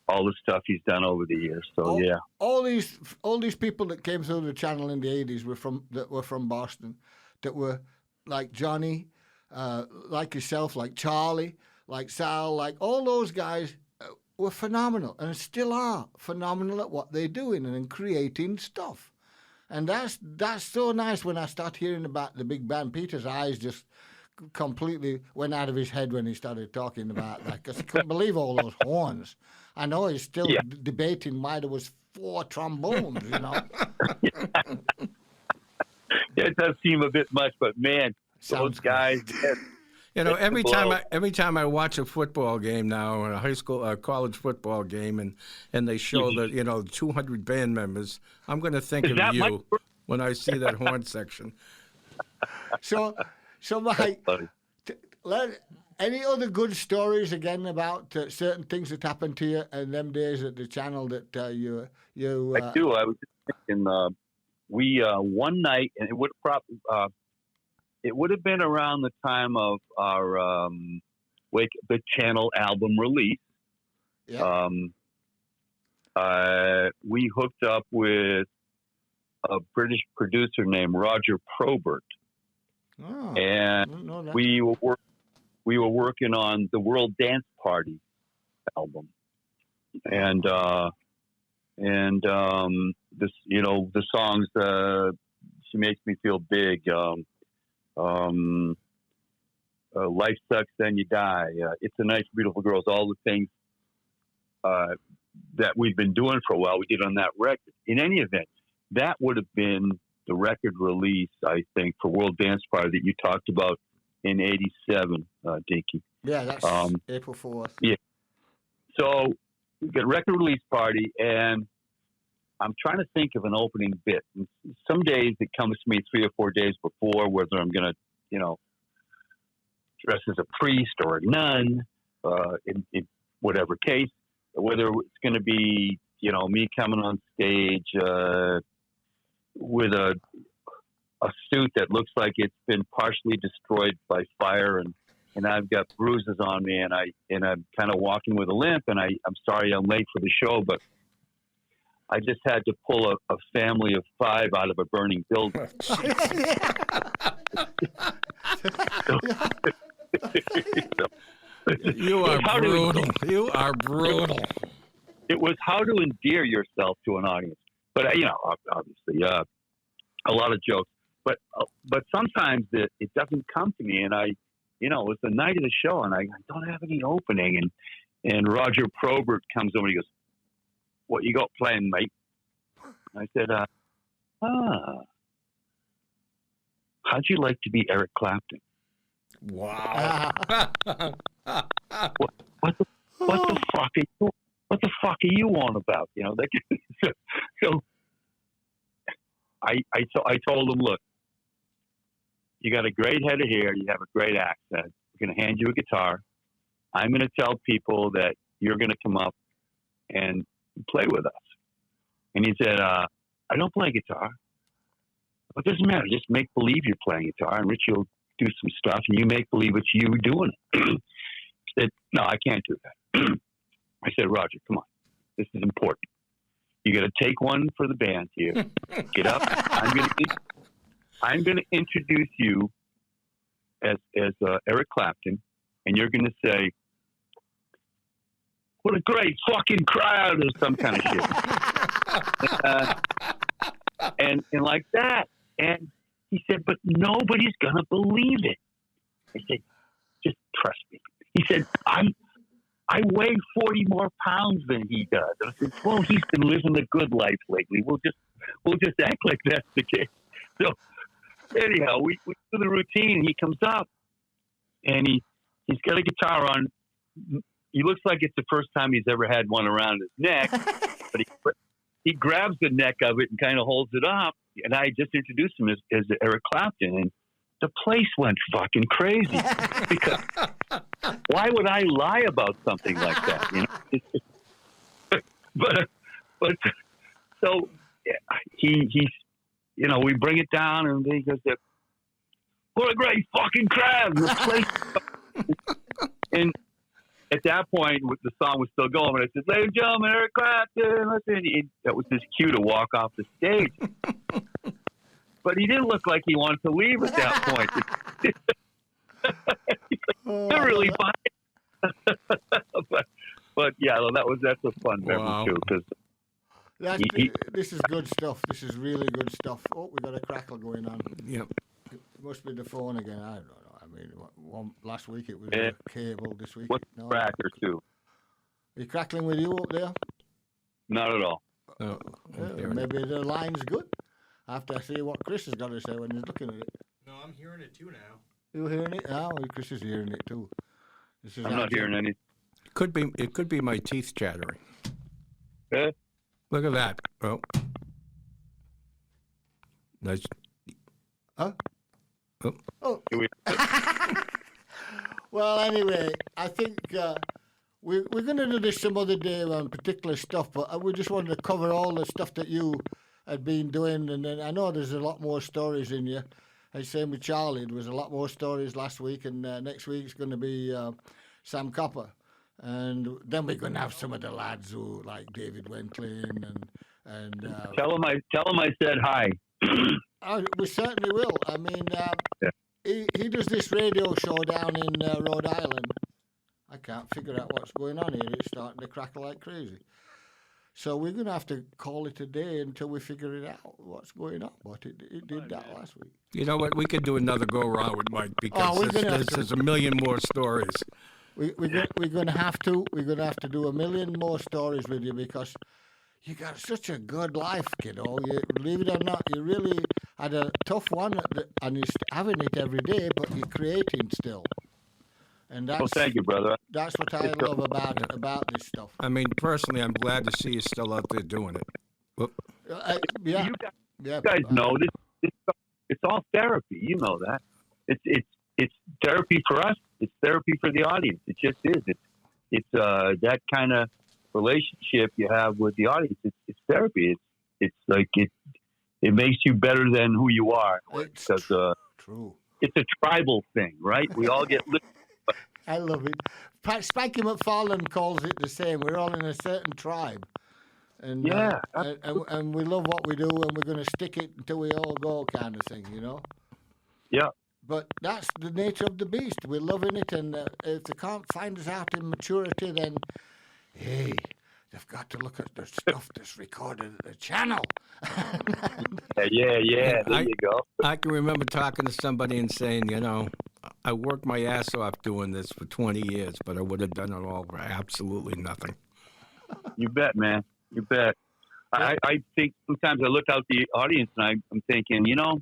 all the stuff he's done over the years. So,
all these people that came through the channel in the 80s were from Boston, that were like Johnny, like yourself, like Charlie, like Sal, like all those guys were phenomenal and still are phenomenal at what they're doing and in creating stuff. And that's so nice when I start hearing about the big band. Peter's eyes just completely went out of his head when he started talking about that because he couldn't believe all those horns. I know he's still debating why there was 4 trombones, you know.
It does seem a bit much, but man, those guys.
You know, every time I watch a football game now, a high school, college football game, and they show the 200 band members, I'm going to think of you when I see that horn section.
So Mike, any other good stories again about certain things that happened to you in them days at the channel that you?
I do. I was thinking we one night, and it would probably. It would have been around the time of our Wake the Channel album release. Yeah. We hooked up with a British producer named Roger Probert, and we were working on the World Dance Party album, and this, you know, the songs "She Makes Me Feel Big." Life Sucks, Then You Die. It's a Nice, Beautiful Girls. All the things that we've been doing for a while, we did on that record. In any event, that would have been the record release, I think, for World Dance Party that you talked about in '87, Dinky.
Yeah, that's April 4th.
Yeah. So we got a record release party, and I'm trying to think of an opening bit. And some days it comes to me 3 or 4 days before, whether I'm going to, you know, dress as a priest or a nun, in whatever case, whether it's going to be, you know, me coming on stage with a suit that looks like it's been partially destroyed by fire, and I've got bruises on me, and I'm kind of walking with a limp, and I'm sorry I'm late for the show, but I just had to pull a family of 5 out of a burning building.
You are brutal. You are brutal.
It was how to endear yourself to an audience. But, you know, obviously, a lot of jokes. But sometimes it doesn't come to me, and you know, it's the night of the show, and I don't have any opening, and Roger Probert comes over and he goes, "What you got playing, mate?" I said, how'd you like to be Eric Clapton?
Wow.
What the fuck are you on about? You know, so I told him, look, you got a great head of hair, you have a great accent. We're going to hand you a guitar. I'm going to tell people that you're going to come up and play with us. And he said, I don't play guitar. Well, it doesn't matter. Just make believe you're playing guitar, and Richie will do some stuff, and you make believe it's you doing it. He said, no, I can't do that. I said, Roger, come on. This is important. You got to take one for the band here. Get up. I'm going to introduce you as Eric Clapton, and you're going to say, "What a great fucking crowd," or some kind of shit. And like that. And he said, "But nobody's going to believe it." I said, "Just trust me." He said, I weigh 40 more pounds than he does. And I said, "Well, he's been living a good life lately. We'll just act like that's the case." So anyhow, we do the routine. He comes up and he's got a guitar on. He looks like it's the first time he's ever had one around his neck, but he grabs the neck of it and kind of holds it up. And I just introduced him as Eric Clapton, and the place went fucking crazy. Because why would I lie about something like that? You know? but so he's, you know, we bring it down, and he goes, "What a great fucking crowd!" And at that point, the song was still going, and I said, "Ladies and gentlemen, Eric Clapton." That was his cue to walk off the stage. But he didn't look like he wanted to leave at that point. They're really fine. but yeah, well, that's a fun memory too. Because
this is good stuff. This is really good stuff. Oh, we got a crackle going on.
Yep.
It must be the phone again. I don't know. I mean, last week it was a cable. This week,
what's
no.
Cracker too?
Are you crackling with you up there?
Not at all.
Oh,
maybe the line's good. I have to see what Chris has got to say when he's looking at it.
No, I'm hearing it too now.
You hearing it? Oh, Chris is hearing it too.
I'm not hearing any.
It could be my teeth chattering.
Yeah.
Look at that. Oh. Nice.
Huh?
Oh.
Well, anyway, I think we're going to do this some other day on particular stuff, but we just wanted to cover all the stuff that you had been doing, and then I know there's a lot more stories in you. And same with Charlie, there was a lot more stories last week, and next week it's going to be Sam Copper, and then we're going to have some of the lads who like David Wentling and
tell him I said hi.
We certainly will. I mean, he does this radio show down in Rhode Island. I can't figure out what's going on here. It's starting to crackle like crazy. So we're going to have to call it a day until we figure it out what's going on. But it did that last week.
You know what? We could do another go-around with Mike because there's a million more stories.
We're going to have to. We're going to have to do a million more stories with you because you got such a good life, kiddo. You, believe it or not, you really had a tough one, and you're having it every day, but you're creating still. And that's,
well, thank you, brother.
That's what I love about this stuff.
I mean, personally, I'm glad to see you still out there doing it. Well,
yeah.
You guys know this. It's all therapy. You know that. It's therapy for us. It's therapy for the audience. It just is. It's that kind of relationship you have with the audience. It's therapy. It's like it makes you better than who you are. Because
true.
It's a tribal thing, right? We all get.
I love it. Spanky McFarlane calls it the same. We're all in a certain tribe. And,
yeah.
And we love what we do, and we're going to stick it until we all go kind of thing, you know?
Yeah.
But that's the nature of the beast. We're loving it, and if they can't find us out in maturity, then, hey, they've got to look at the stuff that's recorded at the channel.
Yeah. There you go.
I can remember talking to somebody and saying, you know, I worked my ass off doing this for 20 years, but I would have done it all for absolutely nothing.
You bet, man. You bet. I think sometimes I look out the audience and I'm thinking, you know,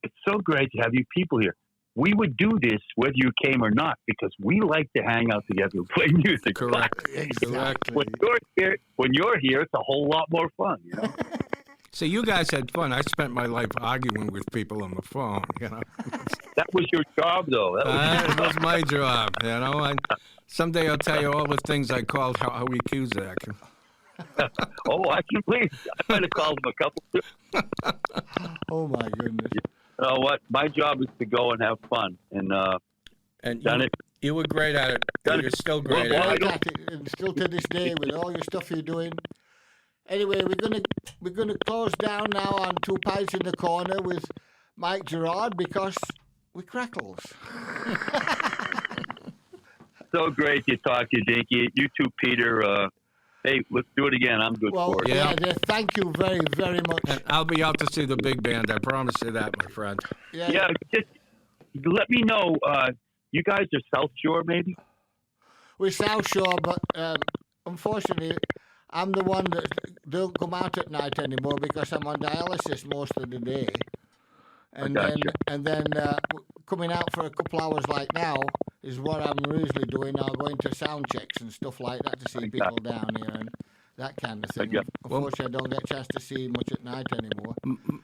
it's so great to have you people here. We would do this whether you came or not because we like to hang out together and play music.
Correct.
Exactly.
When you're here, it's a whole lot more fun, you know?
So you guys had fun. I spent my life arguing with people on the phone, you know.
That was your job, though.
That was my job, you know. Someday I'll tell you all the things I called Howie Cusack.
Oh, I can believe. I might have called him a couple too.
Oh my goodness!
You know what? My job is to go and have fun, and done it
You were great at it. You're still great at it.
And still to this day, with all your stuff you're doing. Anyway, we're gonna close down now on Two Pints in the Corner with Mike Girrard because we crackles.
So great to talk to you, Dinky. You too, Peter. Hey, let's do it again. I'm good for it.
Yeah, thank you very, very much.
And I'll be out to see the big band. I promise you that, my friend.
Yeah, just let me know. You guys are South Shore, maybe?
We're South Shore, but unfortunately, I'm the one that don't come out at night anymore because I'm on dialysis most of the day. And then coming out for a couple hours like now is what I'm usually doing. I'll go into sound checks and stuff like that to see people down here and that kind of thing. Unfortunately, I don't get a chance to see much at night anymore.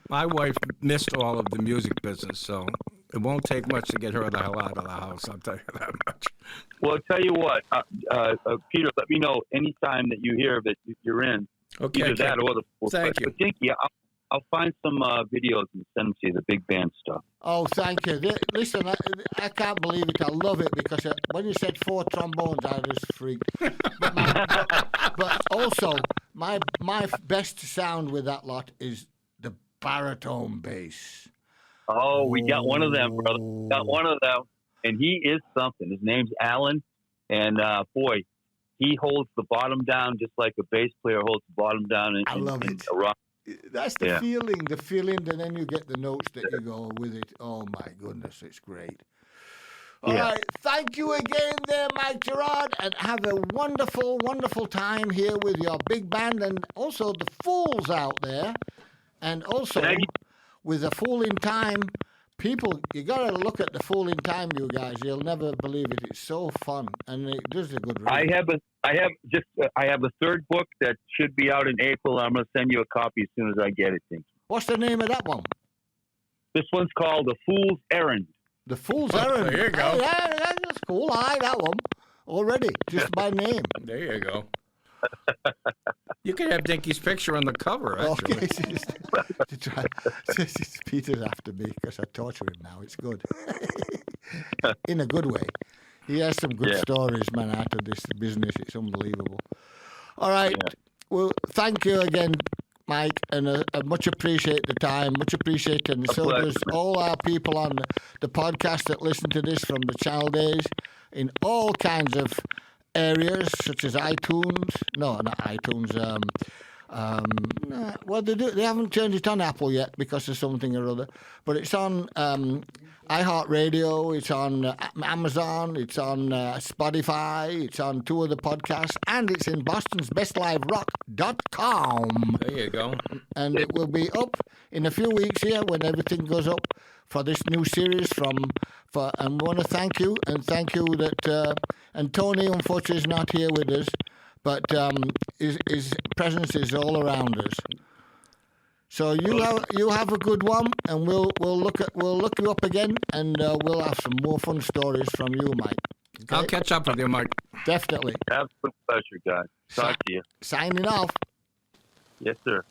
My wife missed all of the music business, so it won't take much to get her the hell out of the house, I'll tell you that much.
Well, I'll tell you what, Peter, let me know anytime that you hear that you're in.
Okay.
Either that or the full.
Thank you.
But Dinky, I'll find some videos and send them to you, the big band stuff.
Oh, thank you. Listen, I can't believe it. I love it because when you said 4 trombones, I was freaked. But also, my best sound with that lot is the baritone bass.
Oh, we got one of them, brother. Got one of them. And he is something. His name's Alan. And, boy, he holds the bottom down just like a bass player holds the bottom down.
I love it.
A rock.
That's the feeling, and then you get the notes that you go with it. Oh, my goodness, it's great. All right, thank you again there, Mike Girrard, and have a wonderful, wonderful time here with your big band and also the Fools out there. And also, with the Fool in Time, people, you got to look at the Fool in Time, you guys. You'll never believe it. It's so fun, and it does a good read.
I have a third book that should be out in April. I'm going to send you a copy as soon as I get it.
What's the name of that one?
This one's called The Fool's Errand.
The Fool's Errand.
There you go.
Oh, yeah, that's cool. I like that one already, just by name.
There you go. You could have Dinky's picture on the cover, actually.
Okay, Peter's after me because I torture him now. It's good. In a good way. He has some good stories, man, out of this business. It's unbelievable. All right. Yeah. Well, thank you again, Mike, and I much appreciate the time. Much appreciate it. And so does all our people on the podcast that listen to this from the channel days in all kinds of areas, such as iTunes. No, not iTunes. Well, they haven't turned it on Apple yet because of something or other. But it's on iHeartRadio, it's on Amazon, it's on Spotify, it's on 2 other podcasts, and it's in Boston's bestliverock.com.
There you go.
And it will be up in a few weeks here when everything goes up for this new series and we want to thank you that and Tony unfortunately is not here with us, but his presence is all around us. So you have a good one, and we'll look you up again, and we'll have some more fun stories from you, Mike. Okay?
I'll catch up with you, Mike.
Definitely.
Absolute pleasure, guys. Talk to you.
Signing off.
Yes, sir.